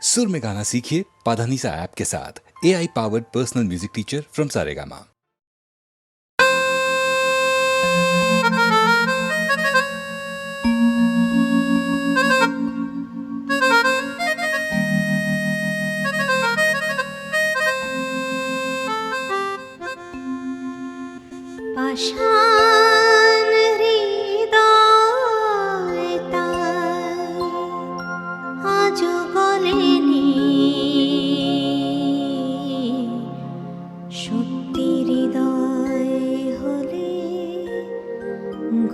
सुर में गाना सीखिए पाधानीसा ऐप के साथ। AI powered personal music teacher from Saregama. পাষাণ হৃদয় তাই আজও গলেনি, সত্যি হৃদয় হলে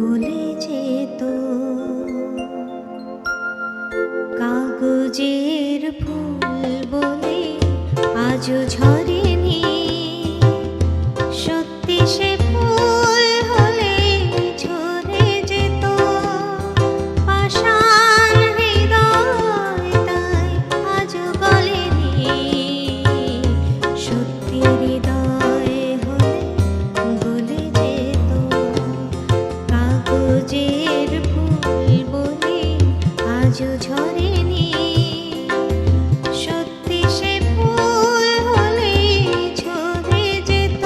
গলে যেত। কাগজের ফুল বলে আজও ঝরেনি, সত্যি সে ফুল হলে ঝরে যেত। পাষাণ হৃদয় তাই আজও গলেনি, সত্যি হৃদয় হলে গলে যেত। কাগজের ফুল বলে আজও ঝরেনি, সত্যি সে ফুল হলে ঝরে যেত।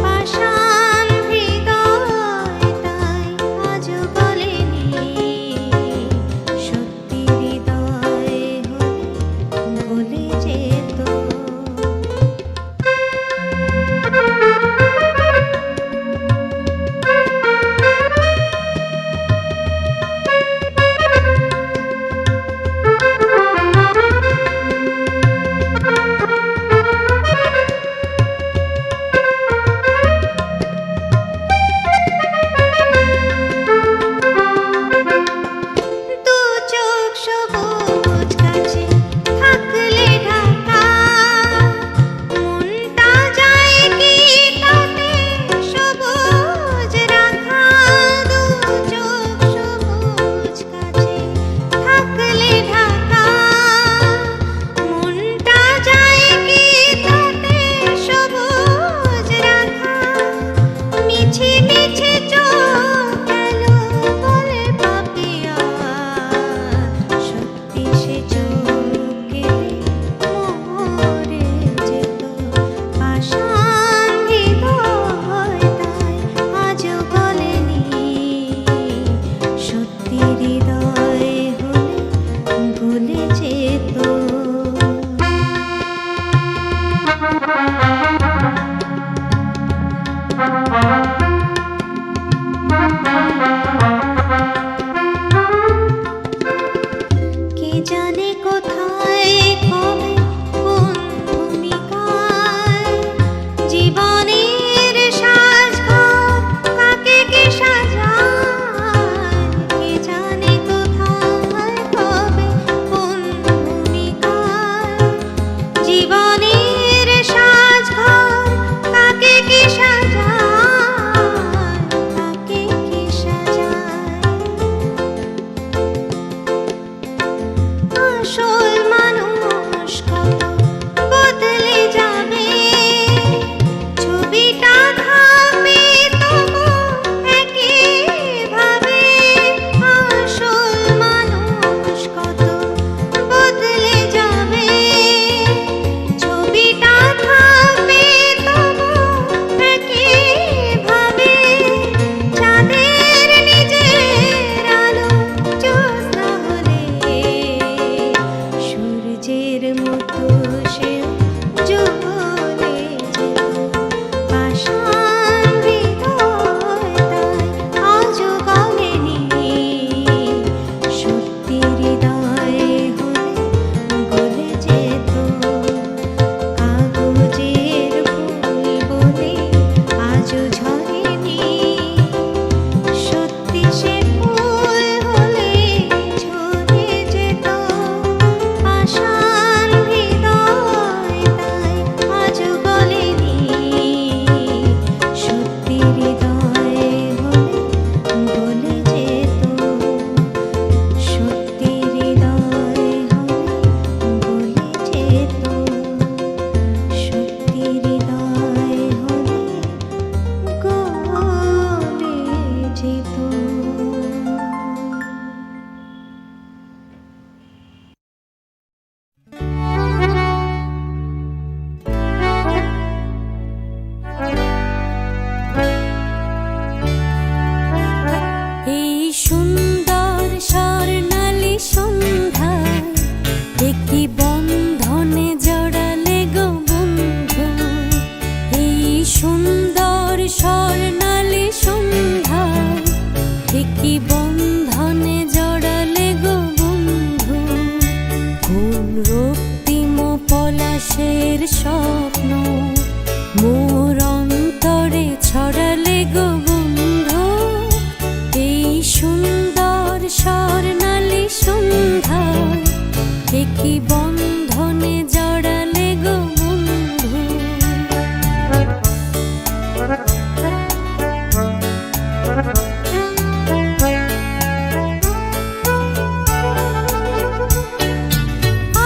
পাষাণ হৃদয় তাই আজও গলেনি, সত্যি হৃদয় হলে গলে যেত। দু চোখ সবুজ গাছে থাকলে ঢাকা, মনটা যায় কি তাতে সবুজ রাখা। দু চোখ সবুজ গাছে থাকলে ঢাকা, মনটা যায় কি তাতে সবুজ রাখা। মিছে মিছে চোখ গেল বলে পাপিয়া, সত্যি সে চোখ গেলে মরে যেত। পাষাণ হৃদয় তাই আজও গলেনি, সত্যি হৃদয় হলে গলে যেত। কে জানে কোথায় কবে কোন ভূমিকায় জীবনের সাজঘর কাকে কে সাজায়। কে জানে কোথায় কবে কোন ভূমিকায় জীবনের সাজঘর কাকে কে সাজায়, কাকে কে সাজায়। কি বন্ধনে জড়ালে গো বন্ধু।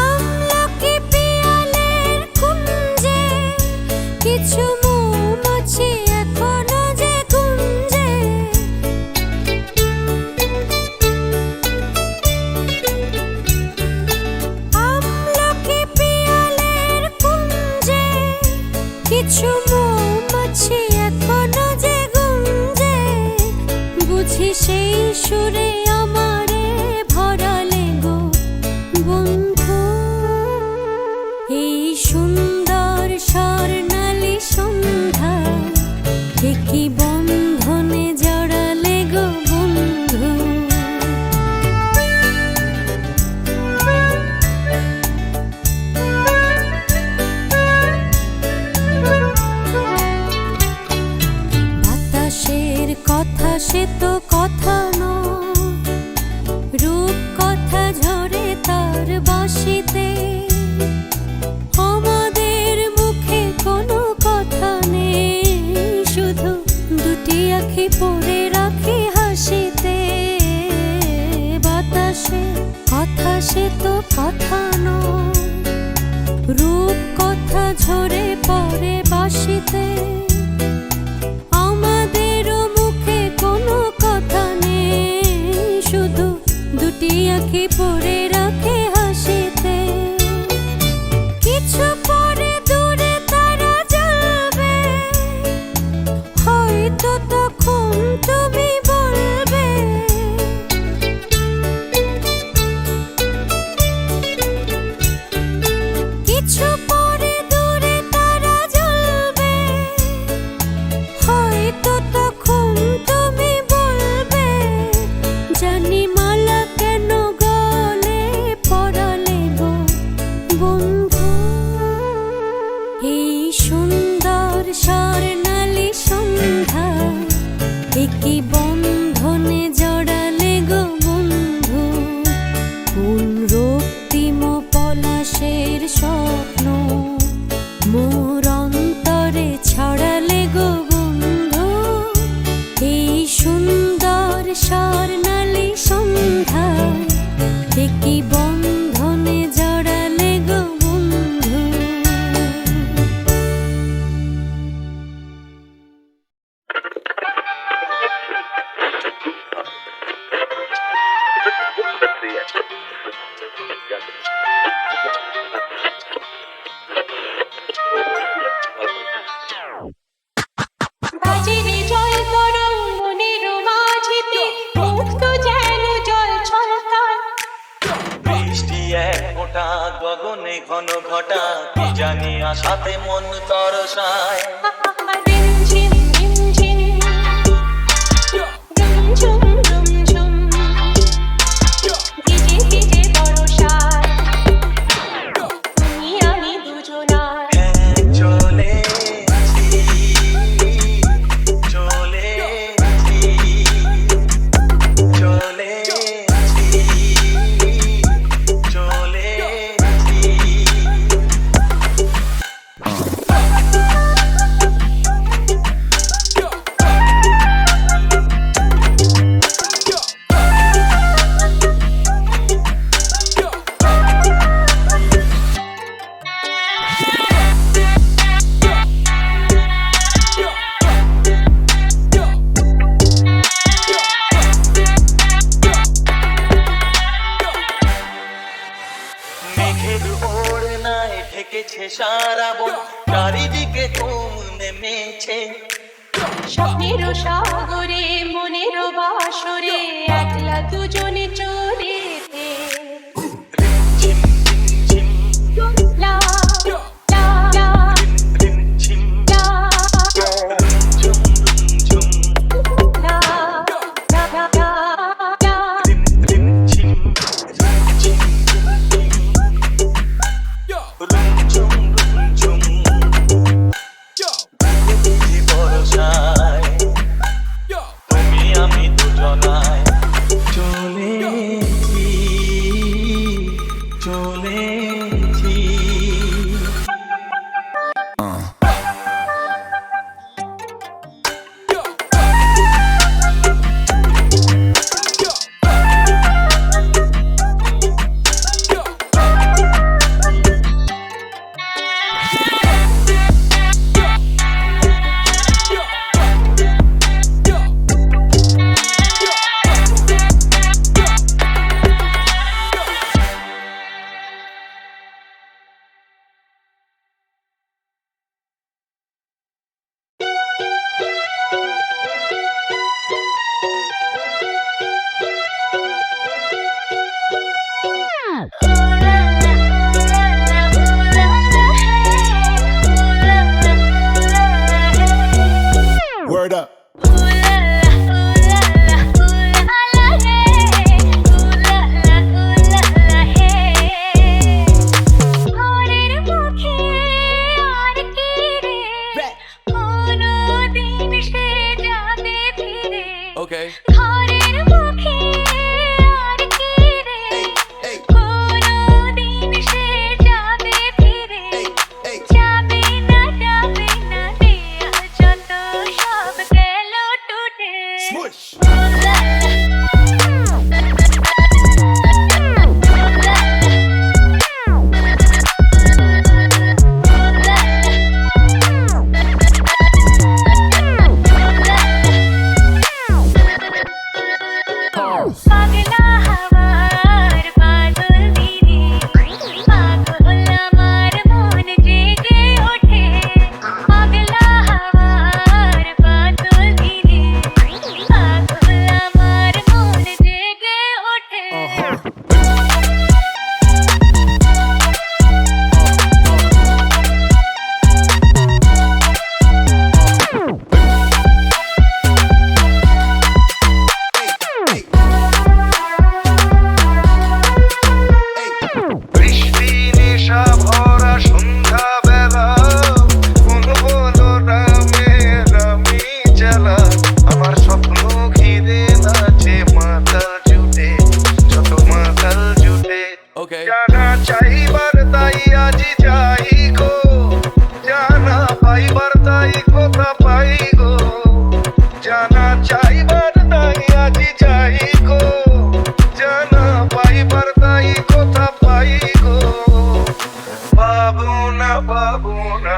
আমলকি পিয়ালের কুঞ্জে কিছু মৌমাছি এখনো যে গুঞ্জে। আমলকি পিয়ালের কুঞ্জে কিছু মৌমাছি এখনো যে গুঞ্জে। বুঝি সেই সুরে আমারে ভরালে গো বন্ধু। এই সুন্দর স্বর্ণালী সন্ধ্যা কি বন্ধনে জড়ালে গো বন্ধু। বাতাসের কথা সে তো কথা নয়, রূপ কথা ঝরে তার বাঁশিতে। আমাদের মুখে কোনো কথা নেই, শুধু দুটি আঁখি পড়ে রাখি হাসিতে। বাতাসের কথা সে তো কথা নয়, রূপ কথা ঝরে পড়ে বাঁশিতে। আমাদেরও মুখে কোনো কথা নেই, শুধু দুটি আঁখি পড়ে রাখে হাসিতে। কিছু পরে দূরে তারা জ্বলবে, হয়তো তখন তুমি বলবে কিছু পরে দূরে তারা জ্বলবে, হয়তো তখন তুমি বলবে জানি মালা কেন গলে পরালে গো বন্ধু। এই সুন্দর স্বর্ণালী সন্ধ্যা কি বন্ধনে জড়ালে গো বন্ধু। কোন রক্তিম পলাশের স্বপ্ন মোর অন্তরে ছড়ালে গো বন্ধু। এই সুন্দর স্বর্ণালী সন্ধ্যা কি বন্ধনে জড়ালে গো বন্ধু। বাজিরে জল তরঙ্গ মনের মাঝিতে, মুক্ত যেন জল ছলকার। বৃষ্টি এক ফোঁটা গগনে ঘন ঘটা, কি জানি আশাতে মন তরসায়। রিমঝিম রিমঝিম, রুমঝুম রুমঝুম, ভিজে ভিজে বর্ষায় তুমি আমি দুজনার। হ্যাঁ, চলেছি, চলেছি, চলেছি, চলেছি। মেঘের ওড়নায় ঢেকেছে সারা বন, চারিদিকে ঘুম নেমেছে। স্বপ্নের সাগরে মনের বাসরে একলা দুজনে চলেতে। রিমঝিম রিমঝিম, লা লা লা রিমঝিম, লা রুমঝুম রুমঝুম, লা লা লা লা। রিমঝিম, রিমঝিম, রুমঝুম রুমঝুম, ভিজে বর্ষায় তুমি আমি দুজনায় চলে এনেছি। Word up. Okay. Smush. পাগলা হাওয়ার বাদল দিনে পাগল আমার মন জেগে ওঠে পাগলা হাওয়ার বাদল দিনে পাগল আমার মন জেগে ওঠে বৃষ্টি নেশা ভরা সন্ধ্যা বেলা কোন বলো রামে রামি চালা আমার স্বপ্ন ঘিরে নাচে মাতাল জুটে যত মাতাল জুটে Okay. জানা চাইবার তাই আজি যাই গো জানা পাইবার তাই কথা পাই গো জানা চাইবার তাই আজি যাই গো জানা পাইবার তাই কথা পাই গো বাবু না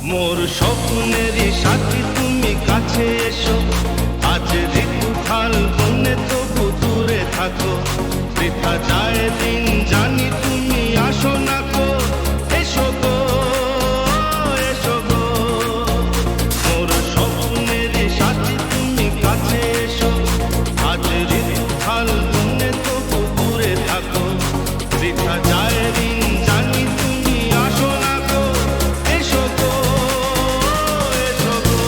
মোর স্বপ্নেরই সাথী তুমি কাছে এসো আজ ঋতু ফাল্গুনে তবু দূরে থাকো বৃথা যায় দিন জানি তুমি আসো না গো এসো গো এসো গো মোর স্বপ্নেরই সাথী তুমি কাছে এসো আজ ঋতু ফাল্গুনে তবু দূরে থাকো বৃথা যায় দিন জানি তুমি আসো না গো এসো গো এসো গো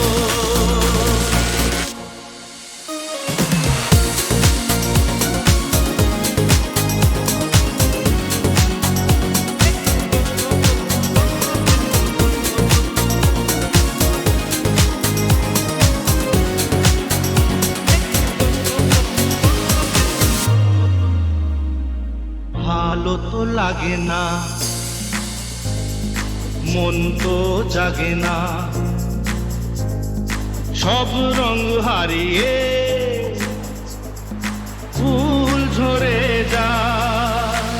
ভালো তো লাগে না মন তো জাগে না সব রং হারিয়ে ফুল ঝরে যায়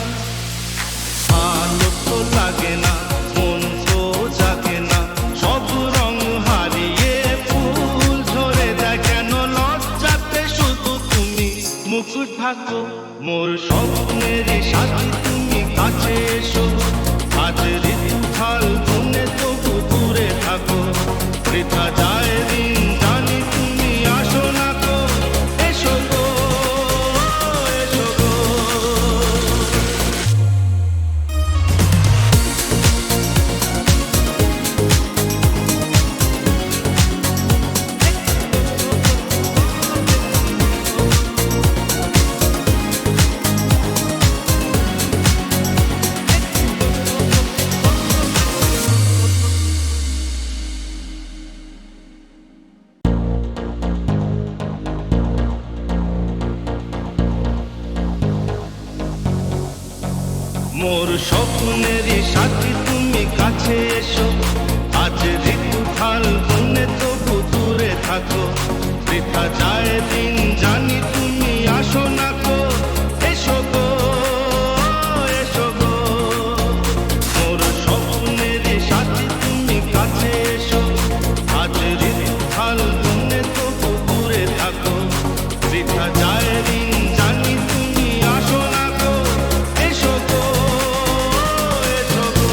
ভালো তো লাগে না মন তো জাগে না সব রং হারিয়ে ফুল ঝরে যায় কেন লজ্জাতে শুধু তুমি মুখ ঢাকো মোর স্বপ্নের সাথী তুমি কাছে এসো আজ ঋতু ফাল্গুনে তবু দূরে থাকো বৃথা যায় দিন জানি তুমি আসো না গো এসো গো মোর স্বপ্নেরই সাথী তুমি কাছে এসো, আজ ঋতু ফাল্গুনে তবু দূরে থাকো, বৃথা যায় দিন জানি তুমি আসো না গো, এসো গো এসো গো। মোর স্বপ্নেরই সাথী তুমি কাছে এসো, আজ ঋতু ফাল্গুনে তবু দূরে থাকো, বৃথা যায় দিন জানি তুমি আসো না গো, এসো গো এসো গো।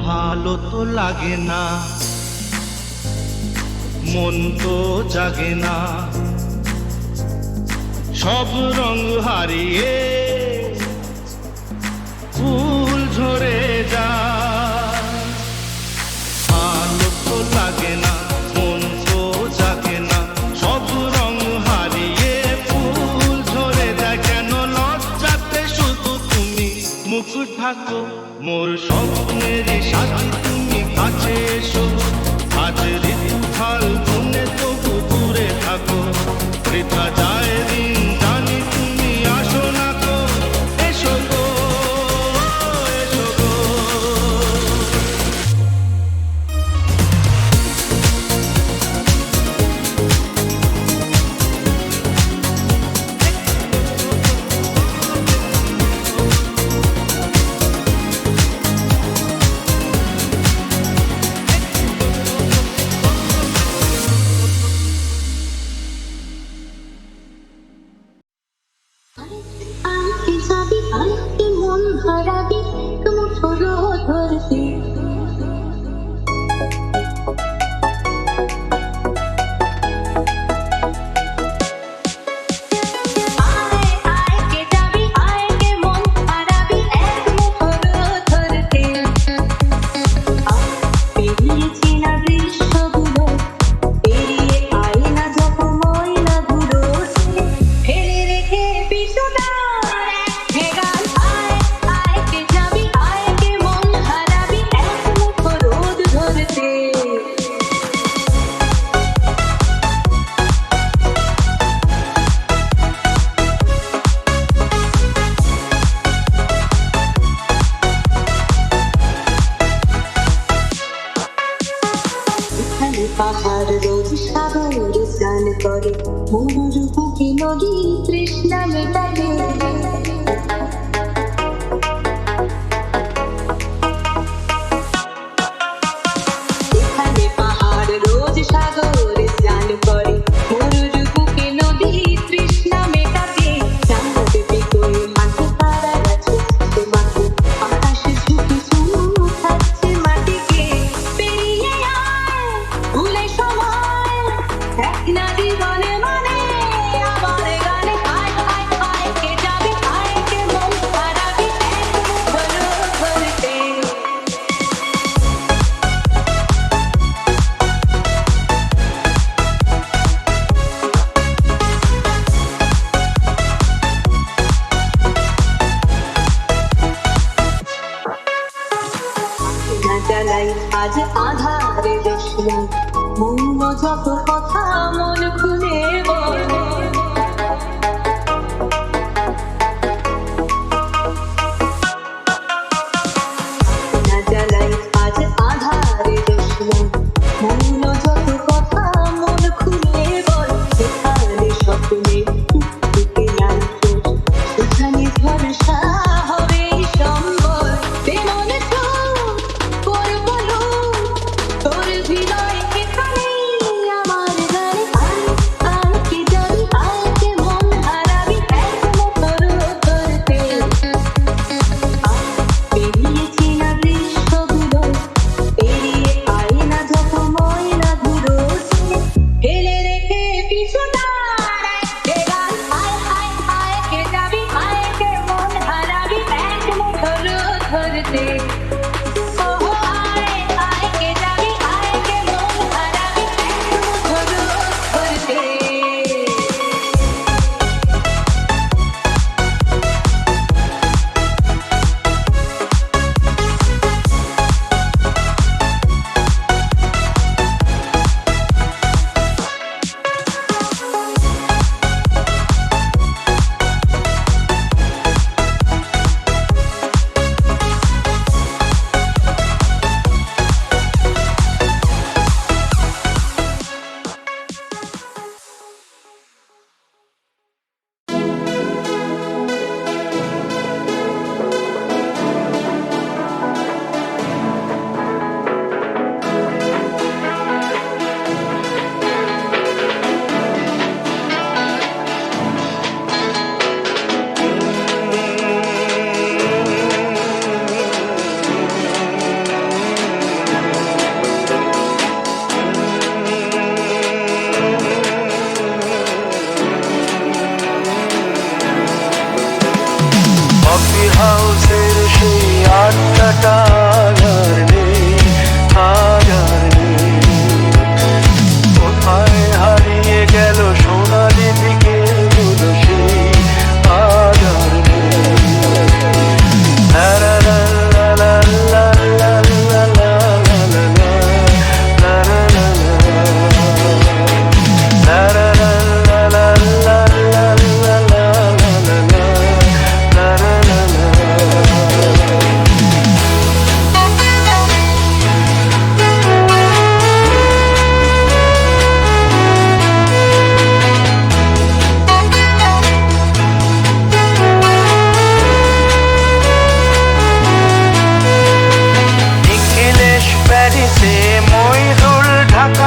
ভালো তো লাগে না, মন তো জাগে না, সব রং হারিয়ে ফুল ঝরে যায়। ভালো তো লাগে না, মন তো জাগে না, সব রং হারিয়ে ফুল ঝরে যায়। কেন লজ্জাতে শুধু তুমি মুখ ঢাকো, মোর স্বপ্নের সাথী তুমি কাছে এসো, আজ ঋতু ফাল্গুনে তবু দূরে থাকো, বৃথা যায় দিন জানি তুমি আসো না গো, এসো গো এসো গো। আরেকটি চাবি আরেকটি মন হারাবি মুঠোর ধরতে আয় আয় কে যাবি আয় কে মন হারাবি এক মুঠোর ধরতে পেরিয়েছি না দৃশ্যগুলো পেরিয়ে আয় না যত ময়লাগুলো ফেলে রেখে পিছুটার ভেগাল আয় আয় কে যাবি আয় কে মন হারাবি এক মুঠো রোদ ধরতে এখানে পাহাড় রোজ সাগর স্নান করে মরুর বুকে নদী তৃষ্ণা মেটাবে এখানে পাহাড় রোজ সাগর স্নান করে মরুর বুকে নদী তৃষ্ণা মেটাবে জানবে বিকল মাঠে তারা গাছে মাঠে আকাশে ঝুঁকি চুমু খাচ্ছে মাটিকে পেরিয়ে আয় ভুলে সময় এক না জীবনে মানে আবার গানে আয় আয় আয় কে যাবে আয় কে মন হারাবি এক মুঠো ধরতে না জ্বালাই আজ আধারে দেশলাই মৌন যত কথা মন খুলে বল না জ্বালাই আজ আধারে দেশলাই মৌন যত কথা মন খুলে বল এখানে স্বপ্নে টুকটুকে আলো সেখানে ভরসা হবে সম্বল তেমন তো করবো তোর হৃদয় এখানে আমার গানে আয় আয় কে যাবি আয় কে মন হারাবি এক মুঠোর ধরতে পেরিয়েছি না দৃশ্যগুলো পেরিয়ে আয় না যত ময়লা ধুলো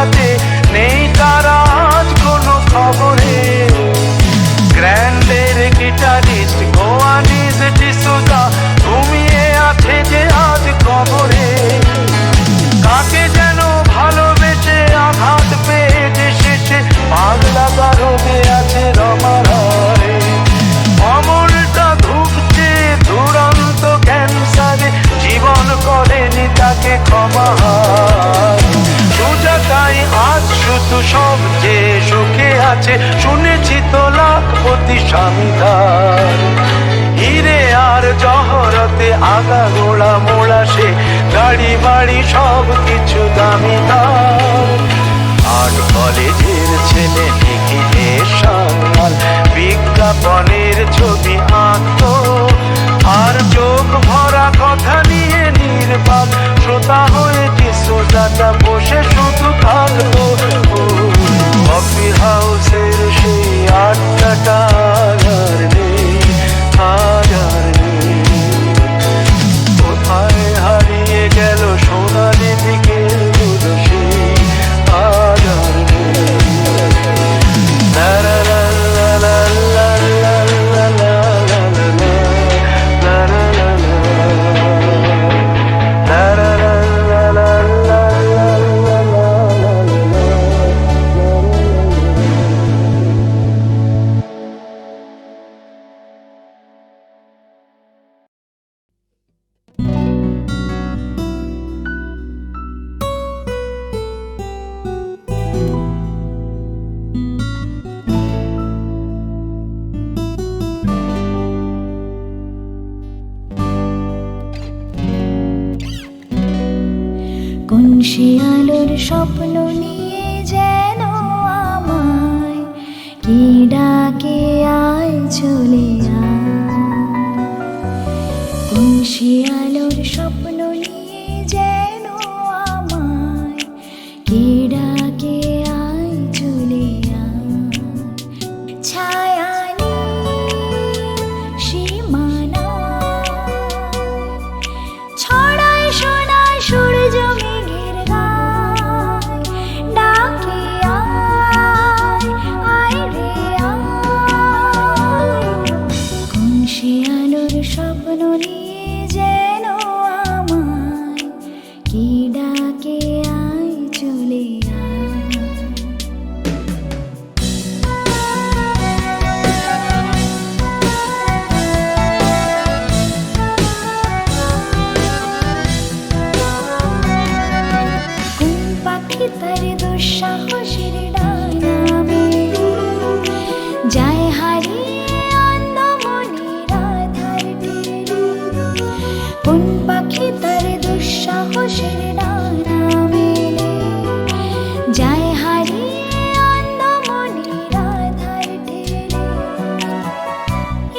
কাছে নেই তারা আজ কোনো খবরে। গ্র্যান্ডের গিটারিস্ট গোয়ানিজ ডিসোজা ঘুমিয়ে আছে যে আজ কবরে। কাকে যেন ভালোবেসে আঘাত পেয়ে যে শেষে পাগলা গারদে আছে রমারায়। অমলটা ধুকছে দুরন্ত ক্যান্সারে, জীবন করেনি তাকে ক্ষমা। সুজাতাই আজ শুধু সব যে সুখে আছে, শুনেছি তো লাখপতি স্বামীদার। হিরে আর জহরতে আগা গোড়া মোড়া সে, গাড়ি বাড়ি সব কিছু দামি তার। আর্ট কলেজের ছেলে লিখে সাল বিজ্ঞাপনের ছবি আঁকতো, আর চোখ ভরা কথা নিয়ে নির্বাক শ্রোতা হয়ে ডিসোজাটা বসে শুধু থাকতো। কফি হাউসের সেই আড্ডাটা আর নেই, আজ আর নেই। কোথায় হারিয়ে গেল সোনালি বিকেলগুলো সেই, আজ আর নেই। লা লা লা লা লা লা লা লা লা লা লা লা লা লা লা লা লা কোন সে আলোর স্বপ্ন নিয়ে যেন আমায় কি ডাকে আয় চলে আয়। কোন সে আলোর স্বপ্ন নিয়ে যেন আমায় কি ডাকে আয় চলে আয়। ছায়া সীমানা ছড়ায় সোনার সূর্য মেঘের গায়, ডাকে আয় আয় রে আয়। কোন সে আলোর স্বপ্ন নিয়ে যেন আমায় কি ডাকে আয় চলে আয়। কোন পাখি তার দুঃসাহসের ডানা মেলে যায় হারিয়ে অন্ধমনির আধার টেনে। কোন পাখি তার দুঃসাহসের ডানা মেলে যায় হারিয়ে অন্ধমনির আধার টেনে।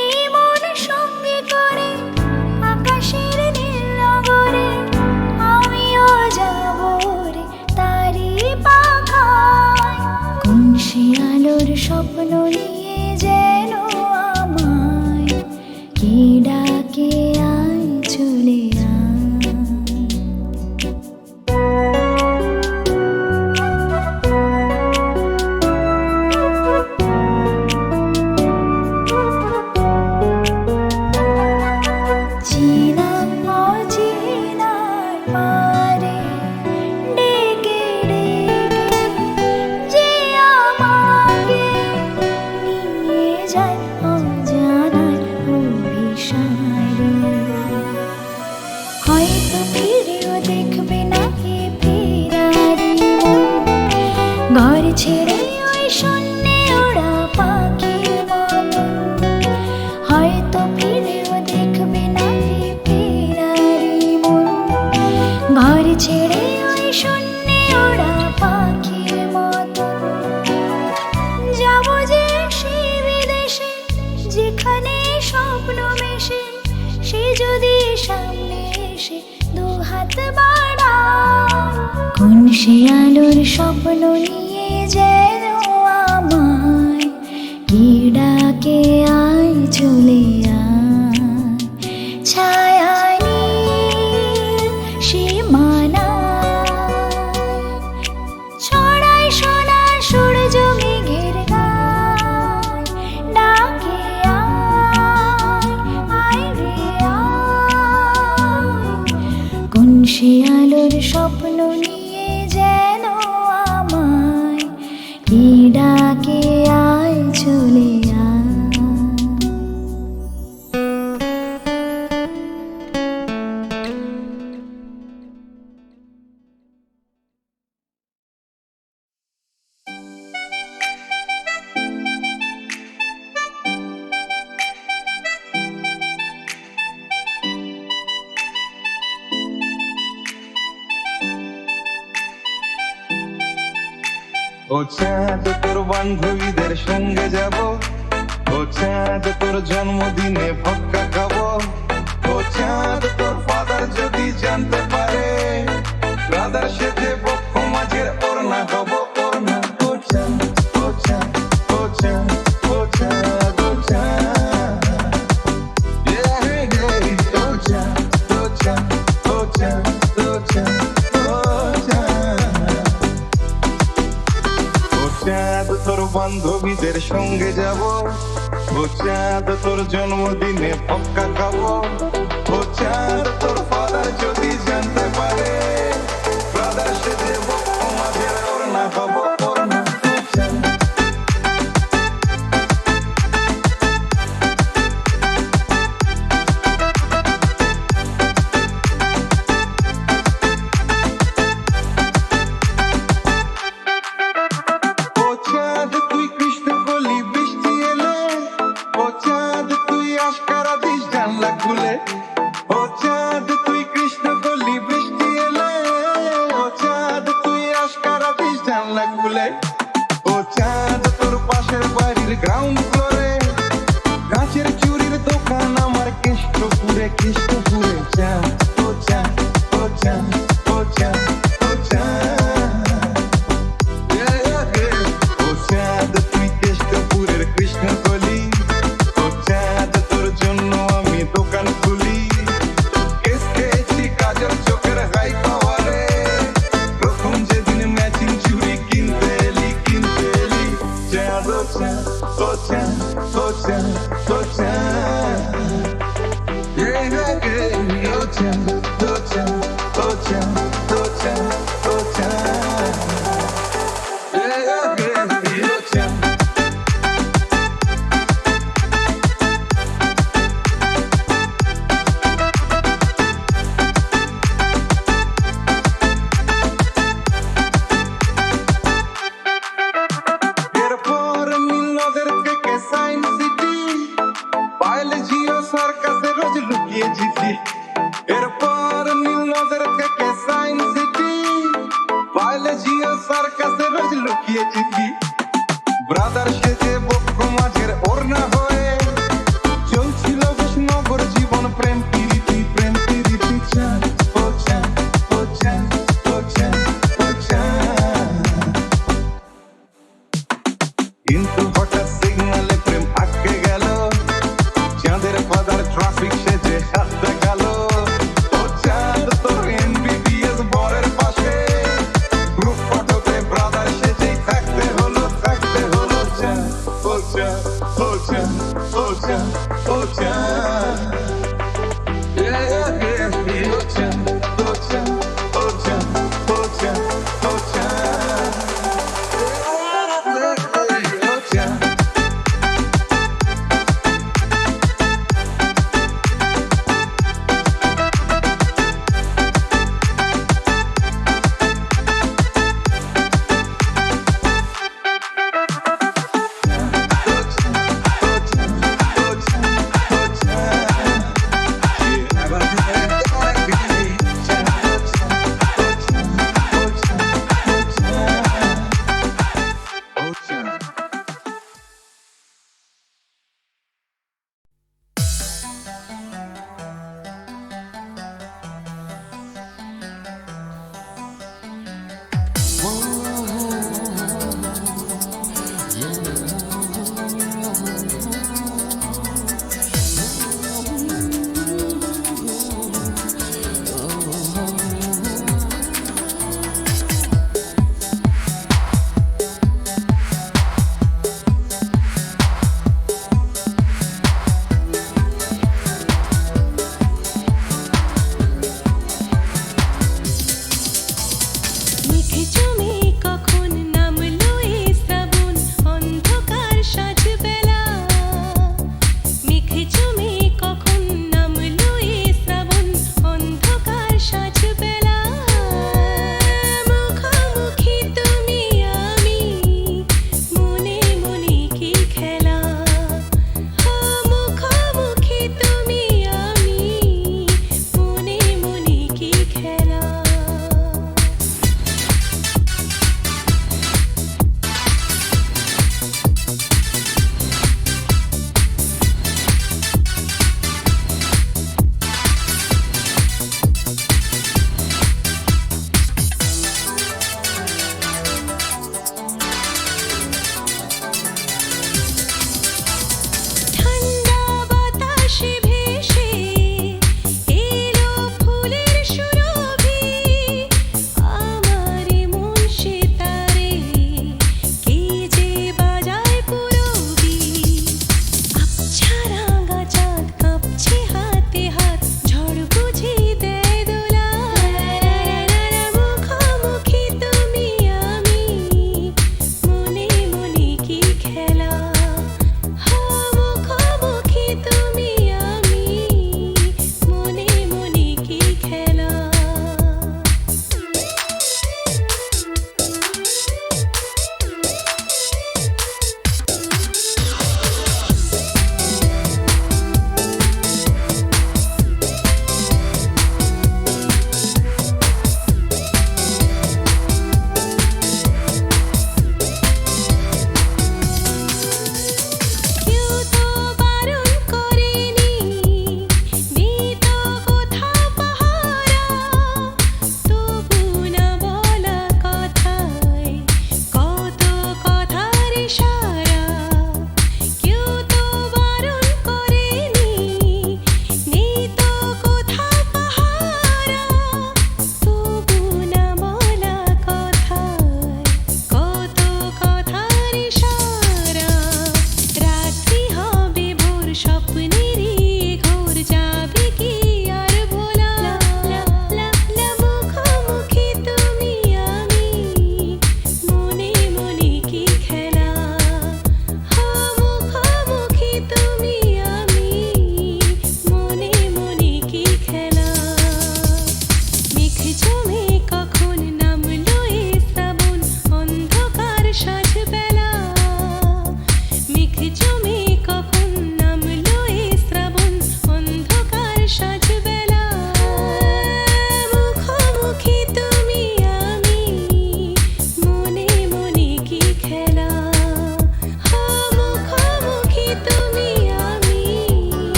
এই মন সঙ্গে করে আকাশের নীল নগরে, আমিও যাব রে তারি পাখায়। কোন সে আলোর স্বপ্ন নিয়ে যেন আমায় কি ডাকে আয় চলে আয়। চেনা অচেনার পারে ডেকে ডেকে যে আমাকে নিয়ে যায় অজানার অভিসারে। হয়তো ফিরেও দেখবে না এ ফেরারি মন, ঘর ছেড়ে ওই শূন্যে ওরা পাখির মতন। হয়তো ফিরেও দেখবে না এ ফেরারি মন, ঘর ছেড়ে ওই শূন্যে ওরা পাখির মতন। যাব যে সে বিদেশে যেখানে স্বপ্ন মেশে, সে যদি সামনে এসে দু হাত বাড়ায়। কোন সে আলোর স্বপ্ন নিয়ে যেন আমায় কি ডাকে আয় চলে আয়। ছায়া নীল সীমানা ছড়ায় ও চাঁদ তোর বান্ধবীদের সঙ্গে যাব, ও চাঁদ তোর জন্মদিনে ভক্কা খাবো, ও চাঁদ তোর ফাদার যদি জানতে পারে ব্রাদার সাথে বক্ষ মাঝের ওড়না হব ওড়না। ও চাঁদ ও চাঁদ ও চাঁদ ও চাঁদ ও চাঁদ, yeah, yeah, ও চাঁদ ও চাঁদ ও চাঁদ ও চাঁদ ও চাঁদ। ও চাঁদ তোর বান্ধবীদের সঙ্গে যাব, ও চাঁদ তোর জন্মদিনে পক্কা খাবো, ও চাঁদ তোর ফাদার যদি জানতে পারে ব্রাদার সাথে বক্ষ মাঝের ওড়না হব ওড়না। ও চাঁদ ও চাঁদ তুই কৃষ্ণ বলি বৃষ্টি এলে, ও চাঁদ তুই আশকারা দিস জানলা খুলে, ও চাঁদ তুই কৃষ্ণ বলি বৃষ্টি এলে, ও চাঁদ তুই আশকারা দিস জানলা খুলে, ও চাঁদ তোর পাশের বাড়ির গ্রাউন্ড ফ্লোরে কাঁচের চুরির দোকান আমার কেষ্টপুরে কেষ্টপুরে। চাঁদ ও চাঁদ ও চাঁদ ও চাঁদ ও চাঁদ, ও চাঁদ তুই কেষ্টপুরের কৃষ্ণকলি, ও চাঁদ তোর জন্য আমি দোকান খুলি, কেস খেয়েছি কাজল চোখের হাই পাওয়ারে, প্রথম যেদিন ম্যাচিং চুড়ি কিনতে এলি কিনতে এলি। চাঁদ ও চাঁদ ও চাঁদ ও চাঁদ ও চাঁদ, yeah, yeah, yeah, ও চাঁদ ও চাঁদ ও চাঁদ ও চাঁদ ও চাঁদ, yeah, yeah, yeah, ও চাঁদ। এরপর নীলনদের থেকে সায়েন্স সিটি, পাইলে জিও সার্কাসে রোজ লুকিয়ে জিতি। এরপর নীলনদের থেকে সায়েন্স সিটি, পাইলে জিও সার্কাসে রোজ লুকিয়ে জিতি। ব্রাদার